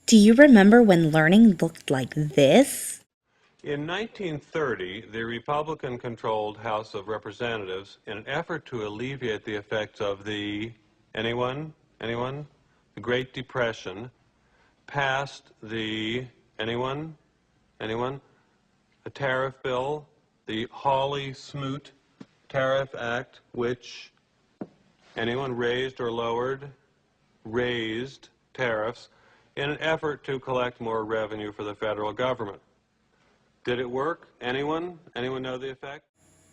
Do you remember when learning looked like this? In 1930, the Republican-controlled House of Representatives, in an effort to alleviate the effects of the, anyone? The Great Depression, passed the, anyone? A tariff bill, the Hawley-Smoot Tariff Act, which anyone raised or lowered? Raised tariffs in an effort to collect more revenue for the federal government. Did it work? Anyone? Anyone know the effect?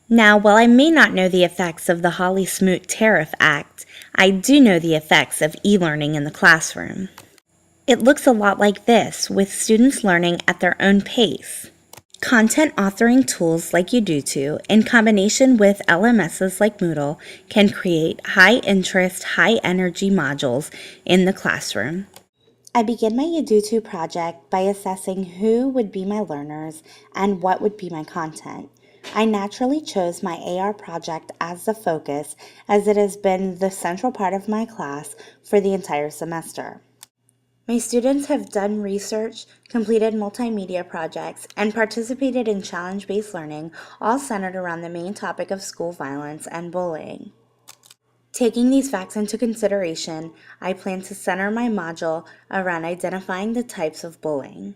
Now, while I may not know the effects of the Hawley-Smoot Tariff Act, I do know the effects of e-learning in the classroom. It looks a lot like this, with students learning at their own pace. Content authoring tools like Udutu, in combination with LMSs like Moodle, can create high-interest, high-energy modules in the classroom. I begin my Udutu project by assessing who would be my learners and what would be my content. I naturally chose my AR project as the focus, as it has been the central part of my class for the entire semester. My students have done research, completed multimedia projects, and participated in challenge-based learning, all centered around the main topic of school violence and bullying. Taking these facts into consideration, I plan to center my module around identifying the types of bullying.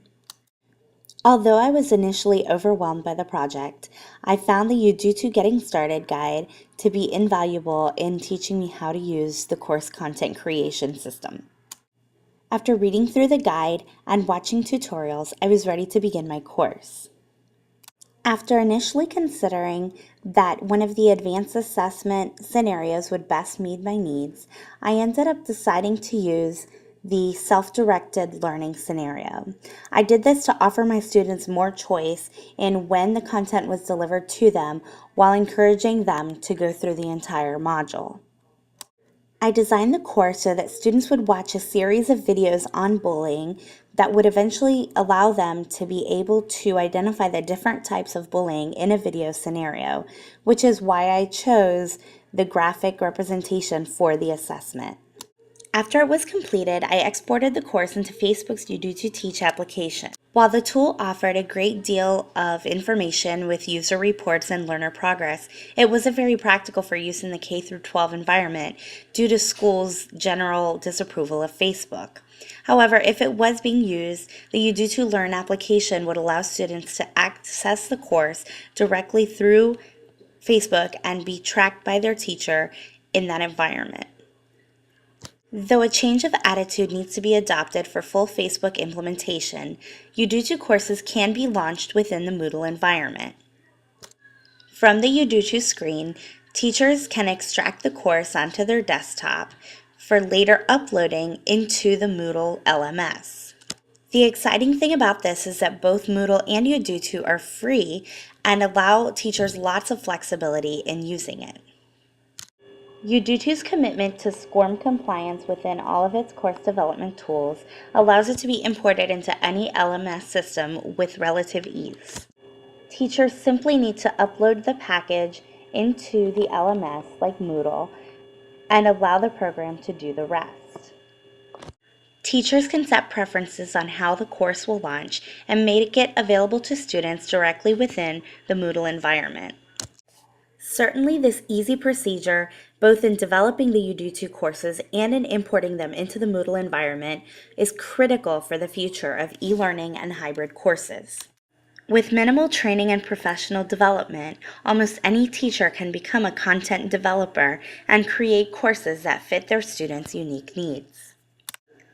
Although I was initially overwhelmed by the project, I found the Udutu Getting Started guide to be invaluable in teaching me how to use the course content creation system. After reading through the guide and watching tutorials, I was ready to begin my course. After initially considering that one of the advanced assessment scenarios would best meet my needs, I ended up deciding to use the self-directed learning scenario. I did this to offer my students more choice in when the content was delivered to them while encouraging them to go through the entire module. I designed the course so that students would watch a series of videos on bullying that would eventually allow them to be able to identify the different types of bullying in a video scenario, which is why I chose the graphic representation for the assessment. After it was completed, I exported the course into Facebook's Udutu Teach application. While the tool offered a great deal of information with user reports and learner progress, it wasn't very practical for use in the K-12 environment due to schools' general disapproval of Facebook. However, if it was being used, the Udutu Learn application would allow students to access the course directly through Facebook and be tracked by their teacher in that environment. Though a change of attitude needs to be adopted for full Facebook implementation, Udutu courses can be launched within the Moodle environment. From the Udutu screen, teachers can extract the course onto their desktop for later uploading into the Moodle LMS. The exciting thing about this is that both Moodle and Udutu are free and allow teachers lots of flexibility in using it. Udutu's commitment to SCORM compliance within all of its course development tools allows it to be imported into any LMS system with relative ease. Teachers simply need to upload the package into the LMS like Moodle and allow the program to do the rest. Teachers can set preferences on how the course will launch and make it available to students directly within the Moodle environment. Certainly, this easy procedure, both in developing the Udutu courses and in importing them into the Moodle environment, is critical for the future of e-learning and hybrid courses. With minimal training and professional development, almost any teacher can become a content developer and create courses that fit their students' unique needs.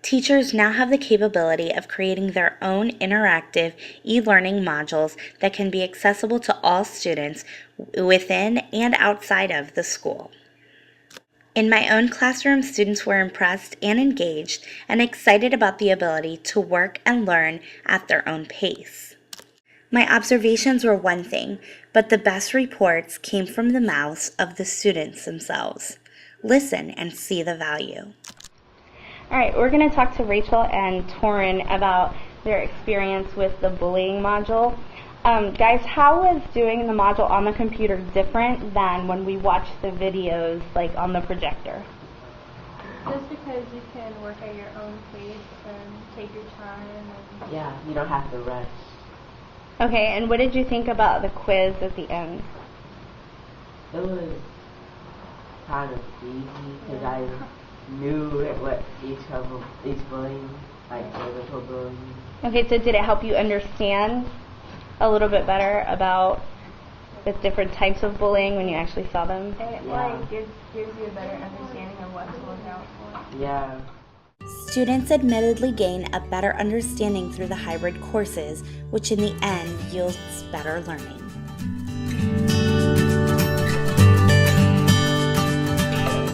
Teachers now have the capability of creating their own interactive e-learning modules that can be accessible to all students within and outside of the school. In my own classroom, students were impressed and engaged and excited about the ability to work and learn at their own pace. My observations were one thing, but the best reports came from the mouths of the students themselves. Listen and see the value. All right, we're going to talk to Rachel and Torin about their experience with the bullying module. Guys, how was doing the module on the computer different than when we watched the videos like on the projector? Just because you can work at your own pace and take your time. And Yeah, you don't have to rush. Okay, and what did you think about the quiz at the end? It was kind of easy because I knew what each bullying, like physical bullying. Okay, so did it help you understand a little bit better about the different types of bullying when you actually saw them? it like gives you a better understanding of what to look out for. Yeah. Students admittedly gain a better understanding through the hybrid courses, which in the end yields better learning.